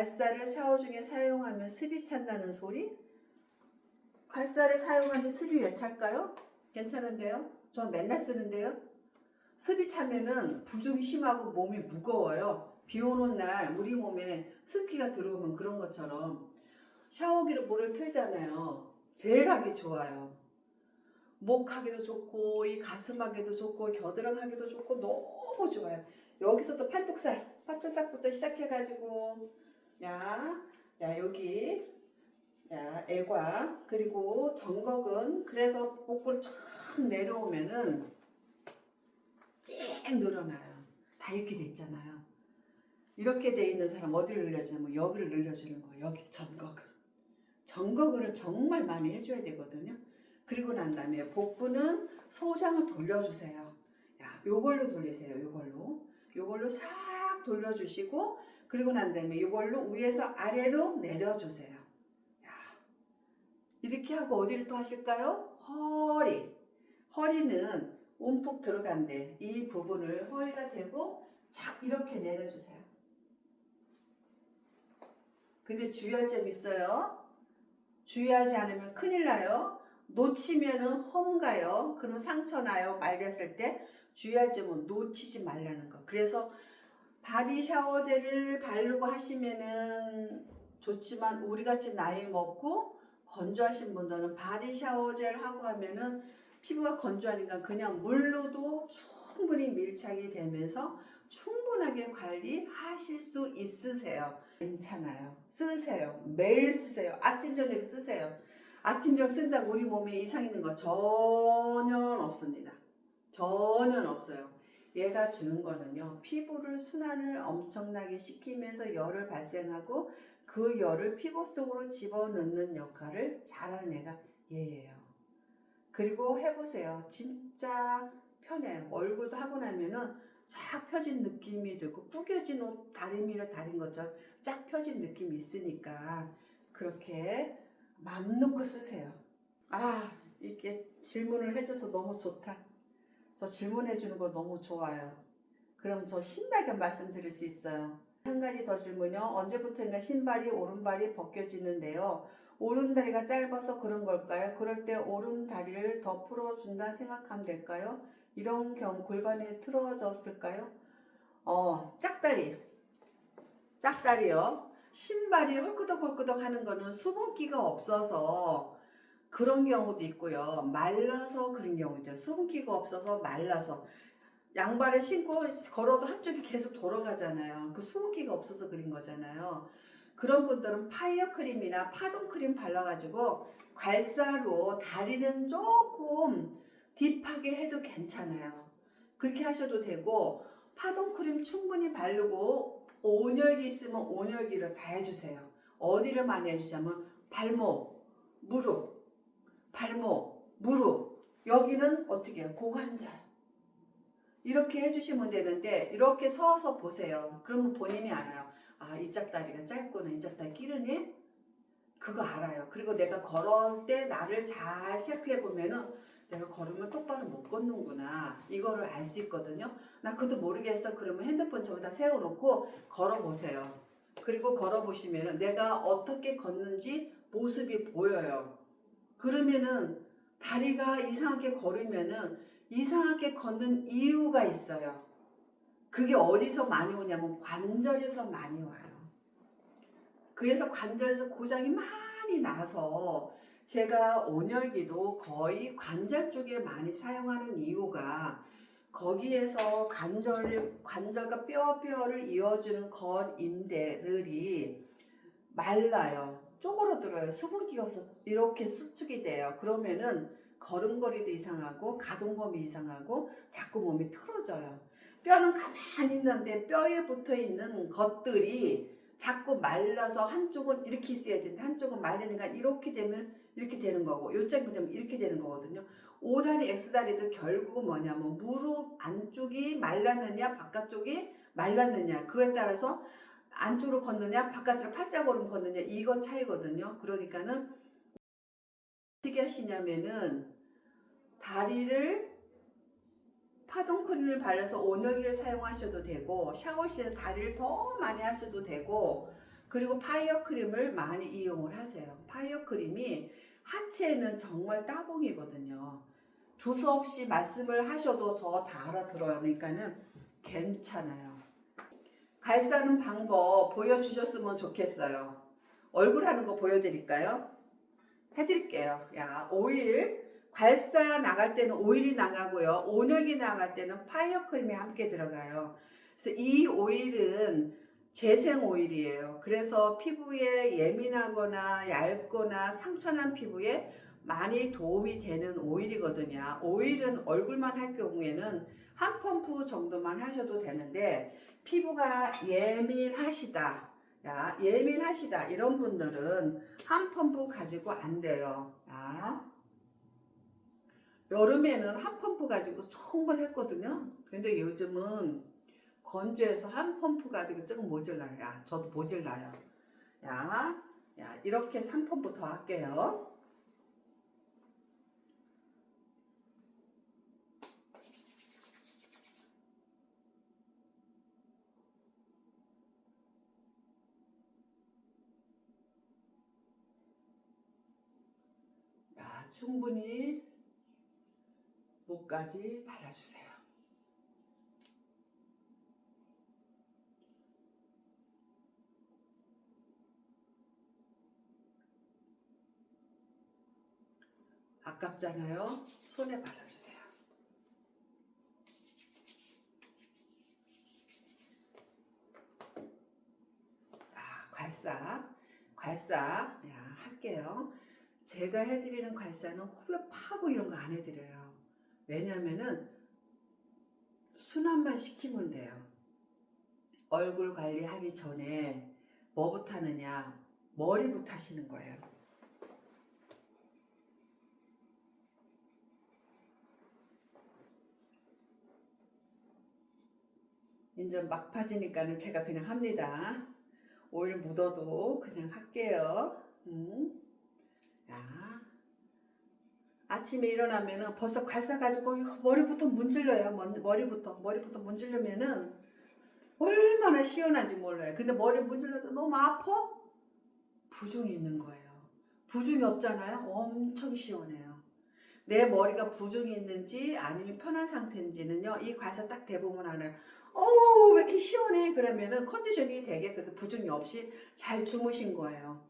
괄사를 샤워 중에 사용하면 습이 찬다는 소리? 괄사를 사용하면 습이 왜 찰까요? 괜찮은데요? 전 맨날 쓰는데요. 습이 차면은 부종이 심하고 몸이 무거워요. 비 오는 날 우리 몸에 습기가 들어오면 그런 것처럼 샤워기로 물을 틀잖아요. 제일 하기 좋아요. 목하기도 좋고 이 가슴하기도 좋고 겨드랑이하기도 좋고 너무 좋아요. 여기서도 팔뚝살부터 시작해가지고 야 여기 애과 그리고 정곡은 그래서 복부를 쫙 내려오면은 쨍 늘어나요. 다 이렇게 돼 있잖아요. 이렇게 돼 있는 사람 어디를 늘려주냐면 여기를 늘려주는 거예요. 여기 정곡을 정말 많이 해줘야 되거든요. 그리고 난 다음에 복부는 소장을 돌려주세요. 요걸로 돌리세요. 요걸로 싹 돌려주시고 그리고 난 다음에 요걸로 위에서 아래로 내려주세요. 이렇게 하고 어디를 또 하실까요? 허리는 움푹 들어간대. 이 부분을 허리가 대고 착 이렇게 내려주세요. 근데 주의할 점이 있어요. 주의하지 않으면 큰일 나요. 놓치면은 험가요. 그러면 상처 나요. 말렸을 때 주의할 점은 놓치지 말라는 거. 그래서 바디 샤워젤을 바르고 하시면은 좋지만 우리같이 나이 먹고 건조하신 분들은 바디 샤워젤 하고 하면은 피부가 건조하니까 그냥 물로도 충분히 밀착이 되면서 충분하게 관리하실 수 있으세요. 괜찮아요. 쓰세요. 매일 쓰세요. 아침 저녁 쓰세요. 아침 저녁 쓴다고 우리 몸에 이상 있는 거 전혀 없습니다. 전혀 없어요. 얘가 주는 거는요, 피부를 순환을 엄청나게 시키면서 열을 발생하고 그 열을 피부 속으로 집어넣는 역할을 잘하는 애가 얘예요. 그리고 해보세요. 진짜 편해요. 얼굴도 하고 나면은 쫙 펴진 느낌이 들고 구겨진 옷 다리미를 다린 것처럼 쫙 펴진 느낌이 있으니까 그렇게 맘 놓고 쓰세요. 이렇게 질문을 해줘서 너무 좋다. 저 질문해 주는 거 너무 좋아요. 그럼 저 신나게 말씀드릴 수 있어요. 한 가지 더 질문요. 언제부터인가 신발이 오른발이 벗겨지는데요. 오른다리가 짧아서 그런 걸까요? 그럴 때 오른다리를 더 풀어준다 생각하면 될까요? 이런 경우 골반이 틀어졌을까요? 짝다리요. 신발이 헐끄덕헐끄덕 하는 거는 수분기가 없어서 그런 경우도 있고요. 말라서 그런 경우죠. 수분기가 없어서 말라서 양발을 신고 걸어도 한쪽이 계속 돌아가잖아요. 그 수분기가 없어서 그런 거잖아요. 그런 분들은 파이어 크림이나 파동 크림 발라가지고 괄사로 다리는 조금 딥하게 해도 괜찮아요. 그렇게 하셔도 되고 파동 크림 충분히 바르고 온열기 있으면 온열기로 다 해주세요. 어디를 많이 해주자면 발목, 무릎 여기는 어떻게 해요? 고관절 이렇게 해주시면 되는데 이렇게 서서 보세요. 그러면 본인이 알아요. 이 짝다리가 짧구나. 이 짝다리 끼르네. 그거 알아요. 그리고 내가 걸을 때 나를 잘 체크해 보면은 내가 걸으면 똑바로 못 걷는구나. 이거를 알 수 있거든요. 나 그것도 모르겠어. 그러면 핸드폰 저기다 세워놓고 걸어보세요. 그리고 걸어보시면은 내가 어떻게 걷는지 모습이 보여요. 그러면은 다리가 이상하게 걸으면은 이상하게 걷는 이유가 있어요. 그게 어디서 많이 오냐면 관절에서 많이 와요. 그래서 관절에서 고장이 많이 나서 제가 온열기도 거의 관절 쪽에 많이 사용하는 이유가 거기에서 관절과 뼈를 이어주는 인대들이 말라요. 쪼그러들어요. 수분기가 없어서 이렇게 수축이 돼요. 그러면은 걸음걸이도 이상하고 가동범위 이상하고 자꾸 몸이 틀어져요. 뼈는 가만히 있는데 뼈에 붙어있는 것들이 자꾸 말라서 한쪽은 이렇게 있어야 되는데 한쪽은 말리니까 이렇게 되면 이렇게 되는 거고 이쪽이 되면 이렇게 되는 거거든요. O다리 X다리도 결국은 뭐냐면 무릎 안쪽이 말랐느냐 바깥쪽이 말랐느냐 그에 따라서 안쪽으로 걷느냐 바깥으로 팔자걸음 걷느냐 이거 차이거든요. 그러니까는 어떻게 하시냐면은 다리를 파동크림을 발라서 온열기를 사용하셔도 되고 샤워실에서 다리를 더 많이 하셔도 되고 그리고 파이어 크림을 많이 이용을 하세요. 파이어 크림이 하체에는 정말 따봉이거든요. 두서없이 말씀을 하셔도 저 다 알아들어요. 그러니까는 괜찮아요. 갈사는 방법 보여주셨으면 좋겠어요. 얼굴 하는 거 보여드릴까요? 해드릴게요. 야, 오일 괄사 나갈 때는 오일이 나가고요. 온역이 나갈 때는 파이어 크림이 함께 들어가요. 그래서 이 오일은 재생 오일이에요. 그래서 피부에 예민하거나 얇거나 상처난 피부에 많이 도움이 되는 오일이거든요. 오일은 얼굴만 할 경우에는 한 펌프 정도만 하셔도 되는데 피부가 예민하시다. 야, 예민하시다. 이런 분들은 한 펌프 가지고 안 돼요. 야. 여름에는 한 펌프 가지고 충분했거든요. 근데 요즘은 건조해서 한 펌프 가지고 조금 모질라요. 야, 저도 모질라요. 야, 야, 이렇게 3펌프 더 할게요. 야, 충분히 목까지 발라주세요. 아깝잖아요. 손에 발라주세요. 아, 괄사, 야, 할게요. 제가 해드리는 괄사는 후벼 파고 이런 거 안 해드려요. 왜냐면은 순환만 시키면 돼요. 얼굴 관리하기 전에 뭐부터 하느냐? 머리부터 하시는 거예요. 이제 막파지니까는 제가 그냥 합니다. 오일 묻어도 그냥 할게요. 야, 아침에 일어나면은 벌써 괄사 가지고 머리부터 문질러요. 머리부터 문질르면은 얼마나 시원한지 몰라요. 근데 머리 문질러도 너무 아파? 부종이 있는 거예요. 부종이 없잖아요. 엄청 시원해요. 내 머리가 부종이 있는지 아니면 편한 상태인지는요, 이 괄사 딱 대보면 알아요. 왜 이렇게 시원해? 그러면은 컨디션이 되게 그래도 부종이 없이 잘 주무신 거예요.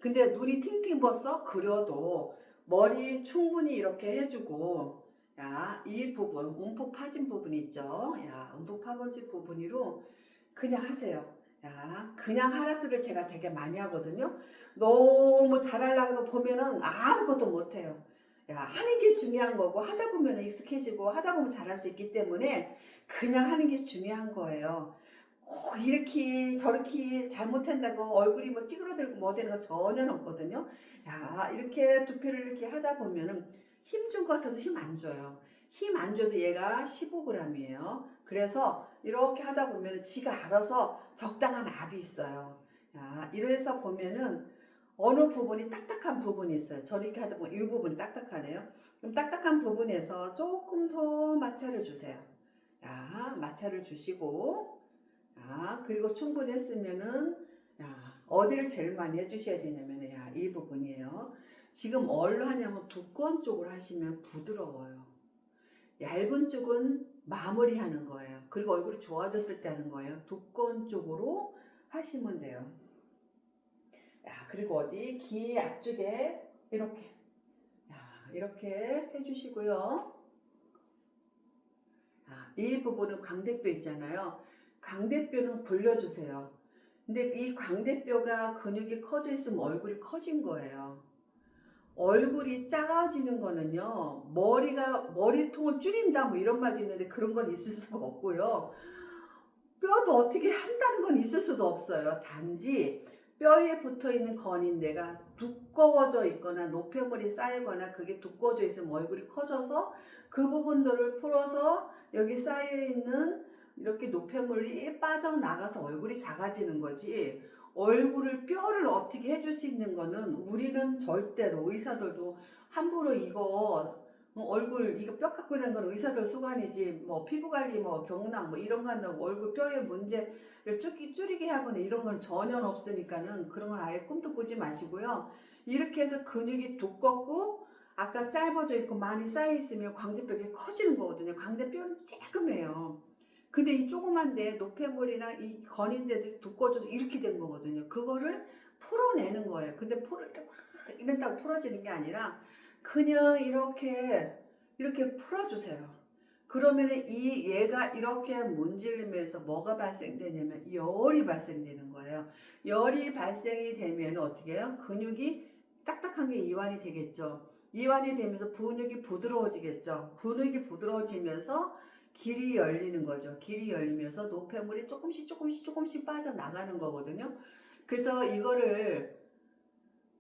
근데 눈이 팅팅 벗어? 그려도 머리 충분히 이렇게 해주고, 야, 이 부분, 움푹 파진 부분 있죠? 야, 움푹 파진 부분으로 그냥 하세요. 야, 그냥 하라스를 제가 되게 많이 하거든요. 너무 잘하려고 보면은 아무것도 못해요. 야, 하는 게 중요한 거고, 하다 보면 익숙해지고, 하다 보면 잘할 수 있기 때문에 그냥 하는 게 중요한 거예요. 이렇게 저렇게 잘못한다고 얼굴이 뭐 찌그러들고 뭐 되는 거 전혀 없거든요. 야, 이렇게 두피를 이렇게 하다 보면은 힘 준 것 같아도 힘 안 줘요. 힘 안 줘도 얘가 15g이에요. 그래서 이렇게 하다 보면 지가 알아서 적당한 압이 있어요. 야, 이래서 보면은 어느 부분이 딱딱한 부분이 있어요. 저렇게 하다 보면 이 부분이 딱딱하네요. 그럼 딱딱한 부분에서 조금 더 마찰을 주세요. 야, 마찰을 주시고, 야, 그리고 충분히 했으면은, 야, 어디를 제일 많이 해주셔야 되냐면, 야, 이 부분이에요. 지금 뭘로 하냐면 두꺼운 쪽으로 하시면 부드러워요. 얇은 쪽은 마무리하는 거예요. 그리고 얼굴이 좋아졌을 때 하는 거예요. 두꺼운 쪽으로 하시면 돼요. 야, 그리고 어디 귀 앞쪽에 이렇게, 야, 이렇게 해주시고요. 야, 이 부분은 광대뼈 있잖아요. 광대뼈는 굴려주세요. 근데 이 광대뼈가 근육이 커져 있으면 얼굴이 커진 거예요. 얼굴이 작아지는 거는요, 머리통을 줄인다 뭐 이런 말도 있는데 그런 건 있을 수가 없고요. 뼈도 어떻게 한다는 건 있을 수도 없어요. 단지 뼈에 붙어 있는 건인대가 두꺼워져 있거나 노폐물이 쌓이거나 그게 두꺼워져 있으면 얼굴이 커져서 그 부분들을 풀어서 여기 쌓여 있는 이렇게 노폐물이 빠져나가서 얼굴이 작아지는 거지. 얼굴을 뼈를 어떻게 해줄 수 있는 거는 우리는 절대로 의사들도 함부로 이거 얼굴 이거 뼈 깎고 이런 건 의사들 수관이지 뭐 피부 관리 뭐 경락 뭐 이런 거 한다고 얼굴 뼈에 문제를 줄이게 하거나 이런 건 전혀 없으니까는 그런 건 아예 꿈도 꾸지 마시고요. 이렇게 해서 근육이 두껍고 아까 짧아져 있고 많이 쌓여 있으면 광대뼈가 커지는 거거든요. 광대뼈는 쬐끔해요. 근데 이 조그만데 노폐물이나 이 건인대들이 두꺼워져서 이렇게 된 거거든요. 그거를 풀어내는 거예요. 근데 풀을 때 막 이런다고 풀어지는 게 아니라 그냥 이렇게 풀어주세요. 그러면은 이 얘가 이렇게 문지르면서 뭐가 발생되냐면 열이 발생되는 거예요. 열이 발생이 되면 어떻게 해요? 근육이 딱딱한 게 이완이 되겠죠. 이완이 되면서 근육이 부드러워지겠죠. 근육이 부드러워지면서 길이 열리는 거죠. 길이 열리면서 노폐물이 조금씩 빠져나가는 거거든요. 그래서 이거를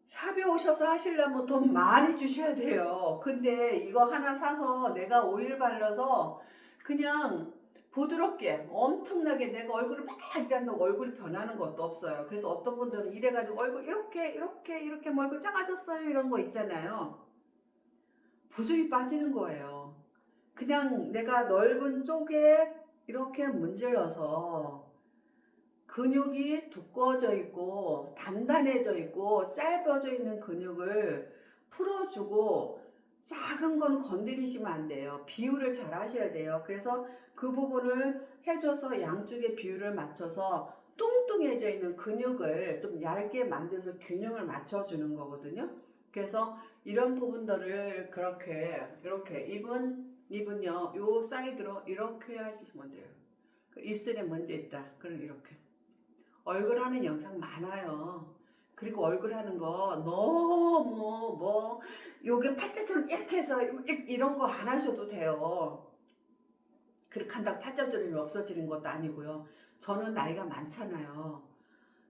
샵에 오셔서 하시려면 돈 많이 주셔야 돼요. 근데 이거 하나 사서 내가 오일 발라서 그냥 부드럽게 엄청나게 내가 얼굴을 막 이런다고 얼굴이 변하는 것도 없어요. 그래서 어떤 분들은 이래가지고 얼굴 이렇게 뭐 얼굴 작아졌어요 이런 거 있잖아요. 부종이 빠지는 거예요. 그냥 내가 넓은 쪽에 이렇게 문질러서 근육이 두꺼워져 있고 단단해져 있고 짧아져 있는 근육을 풀어주고 작은 건 건드리시면 안 돼요. 비율을 잘 하셔야 돼요. 그래서 그 부분을 해줘서 양쪽의 비율을 맞춰서 뚱뚱해져 있는 근육을 좀 얇게 만들어서 균형을 맞춰주는 거거든요. 그래서 이런 부분들을 이렇게 입은요 요 사이드로 이렇게 하시면 돼요. 입술에 문제 있다. 그럼 이렇게. 얼굴 하는 영상 많아요. 그리고 얼굴 하는 거 너무 요게 팔자처럼 이렇게 해서 이런 거 안 하셔도 돼요. 그렇게 한다고 팔자주름이 없어지는 것도 아니고요. 저는 나이가 많잖아요.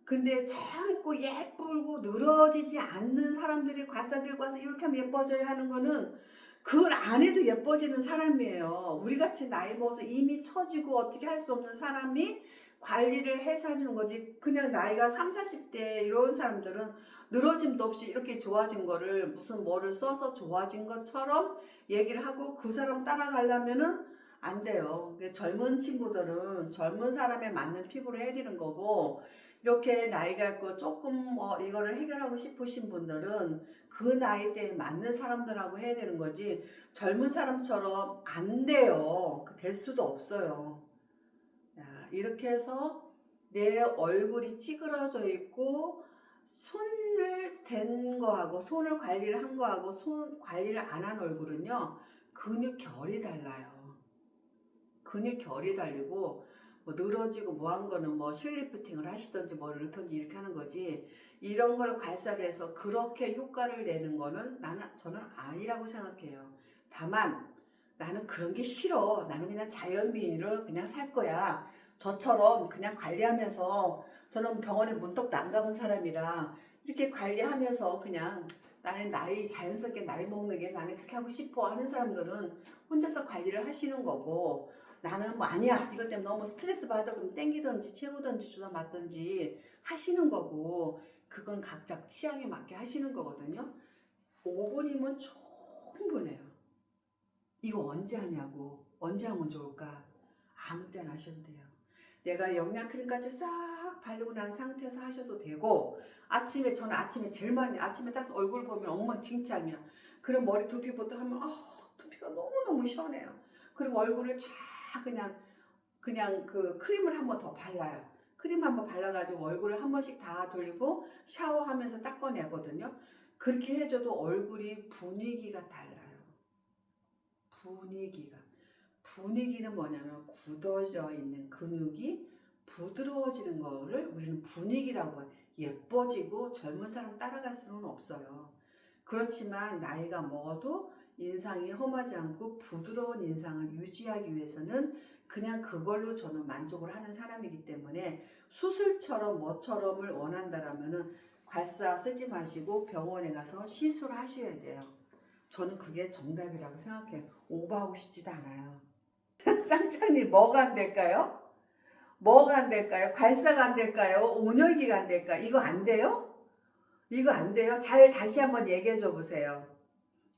근데 젊고 예쁘고 늘어지지 않는 사람들이 과사들 가서 이렇게 하면 예뻐져야 하는 거는 그걸 안 해도 예뻐지는 사람이에요. 우리같이 나이 먹어서 이미 처지고 어떻게 할 수 없는 사람이 관리를 해서 해주는 거지. 그냥 나이가 30, 40대 이런 사람들은 늘어짐도 없이 이렇게 좋아진 거를 무슨 뭐를 써서 좋아진 것처럼 얘기를 하고 그 사람 따라가려면은 안 돼요. 젊은 친구들은 젊은 사람에 맞는 피부를 해드리는 거고 이렇게 나이가 있고 조금 이거를 해결하고 싶으신 분들은 그 나이대에 맞는 사람들하고 해야 되는 거지 젊은 사람처럼 안 돼요. 될 수도 없어요. 이렇게 해서 내 얼굴이 찌그러져 있고 손을 댄 거하고 손을 관리를 한 거하고 손 관리를 안 한 얼굴은요 근육 결이 달라요. 근육 결이 달리고 뭐 늘어지고 뭐 한 거는 뭐 실리프팅을 하시던지 뭐를 넣던지 이렇게 하는 거지 이런 걸 관찰을 해서 그렇게 효과를 내는 거는 저는 아니라고 생각해요. 다만 나는 그런 게 싫어. 나는 그냥 자연미인으로 그냥 살 거야. 저처럼 그냥 관리하면서 저는 병원에 문턱도 안 가본 사람이라 이렇게 관리하면서 그냥 나는 자연스럽게 나이 먹는 게 나는 그렇게 하고 싶어 하는 사람들은 혼자서 관리를 하시는 거고 나는 뭐 아니야 이것 때문에 너무 스트레스 받아 그럼 땡기든지 채우든지 주사 맞든지 하시는 거고 그건 각자 취향에 맞게 하시는 거거든요. 5분이면 충분해요. 이거 언제 하냐고 언제 하면 좋을까 아무 때나 하셔도 돼요. 내가 영양크림까지 싹 바르고 난 상태에서 하셔도 되고 저는 아침에 제일 많이 아침에 딱 얼굴 보면 엉망진창이야. 그럼 머리 두피부터 하면 두피가 너무너무 시원해요. 그리고 얼굴을 쫙 그냥 그 크림을 한 번 더 발라요. 크림 한 번 발라가지고 얼굴을 한 번씩 다 돌리고 샤워하면서 닦아내거든요. 그렇게 해줘도 얼굴이 분위기가 달라요. 분위기는 뭐냐면 굳어져 있는 근육이 부드러워지는 거를 우리는 분위기라고 해요. 예뻐지고 젊은 사람 따라갈 수는 없어요. 그렇지만 나이가 먹어도 인상이 험하지 않고 부드러운 인상을 유지하기 위해서는 그냥 그걸로 저는 만족을 하는 사람이기 때문에 수술처럼 뭐처럼을 원한다라면은 괄사 쓰지 마시고 병원에 가서 시술을 하셔야 돼요. 저는 그게 정답이라고 생각해요. 오버하고 싶지도 않아요. 짱짱님 뭐가 안 될까요? 뭐가 안 될까요? 괄사가 안 될까요? 온열기가 안 될까요? 이거 안 돼요? 이거 안 돼요? 다시 한번 얘기해 줘 보세요.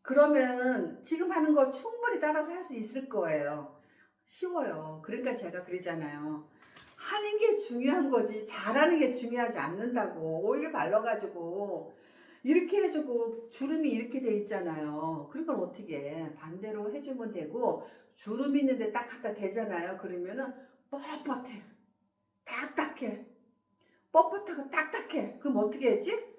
그러면 지금 하는 거 충분히 따라서 할 수 있을 거예요. 쉬워요. 그러니까 제가 그러잖아요. 하는 게 중요한 거지 잘하는 게 중요하지 않는다고. 오일 발라가지고 이렇게 해주고 주름이 이렇게 돼 있잖아요. 그러니까 어떻게 해? 반대로 해주면 되고 주름 있는데 딱 갖다 대잖아요. 그러면은 뻣뻣해. 딱딱해. 뻣뻣하고 딱딱해. 그럼 어떻게 했지?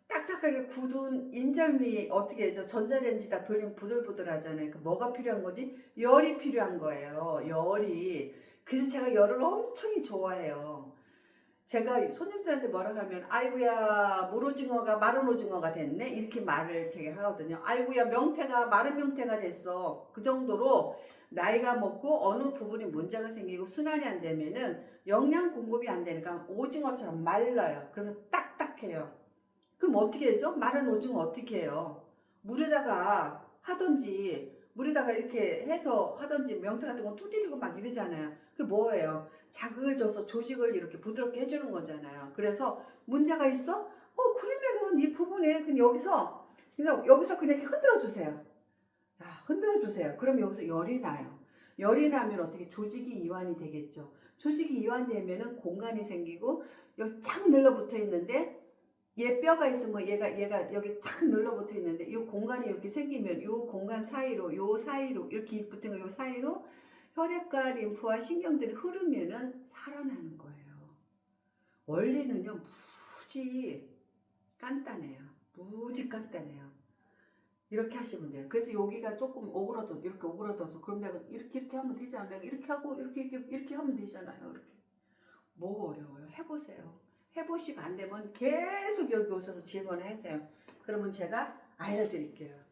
딱딱하게 굳은 인절미 어떻게 해죠? 전자레인지다 돌리면 부들부들하잖아요. 그 뭐가 필요한 거지? 열이 필요한 거예요. 열이. 그래서 제가 열을 엄청 좋아해요. 제가 손님들한테 뭐라고 하면 아이고야 물오징어가 마른 오징어가 됐네 이렇게 말을 제가 하거든요. 아이고야 명태가 마른 명태가 됐어. 그 정도로 나이가 먹고 어느 부분이 문제가 생기고 순환이 안 되면은 영양 공급이 안 되니까 오징어처럼 말라요. 그래서 딱딱해요. 그럼 어떻게 하죠? 마른 오징어 어떻게 해요? 물에다가 하든지 물에다가 이렇게 해서 하든지 명태 같은 거 두드리고 막 이러잖아요. 그게 뭐예요? 자극을 줘서 조직을 이렇게 부드럽게 해주는 거잖아요. 그래서 문제가 있어? 그러면은 이 부분에 그냥 여기서 그냥 이렇게 흔들어 주세요. 흔들어 주세요. 그럼 여기서 열이 나요. 열이 나면 어떻게 조직이 이완이 되겠죠. 조직이 이완되면은 공간이 생기고 여기 쫙 늘러붙어 있는데 얘 뼈가 있으면 얘가 여기 착 늘러붙어 있는데 이 공간이 이렇게 생기면 이 공간 사이로 요 사이로 이렇게 붙은 거 요 사이로 혈액과 림프와 신경들이 흐르면은 살아나는 거예요. 원리는요 무지 간단해요. 무지 간단해요. 이렇게 하시면 돼요. 그래서 여기가 조금 오그라져 이렇게 오그라져서 그럼 내가 이렇게 하면 되지 않나? 내가 이렇게 하고 이렇게 하면 되잖아요. 이렇게. 뭐가 어려워요? 해보세요. 해보시고 안 되면 계속 여기 오셔서 질문을 하세요. 그러면 제가 알려드릴게요.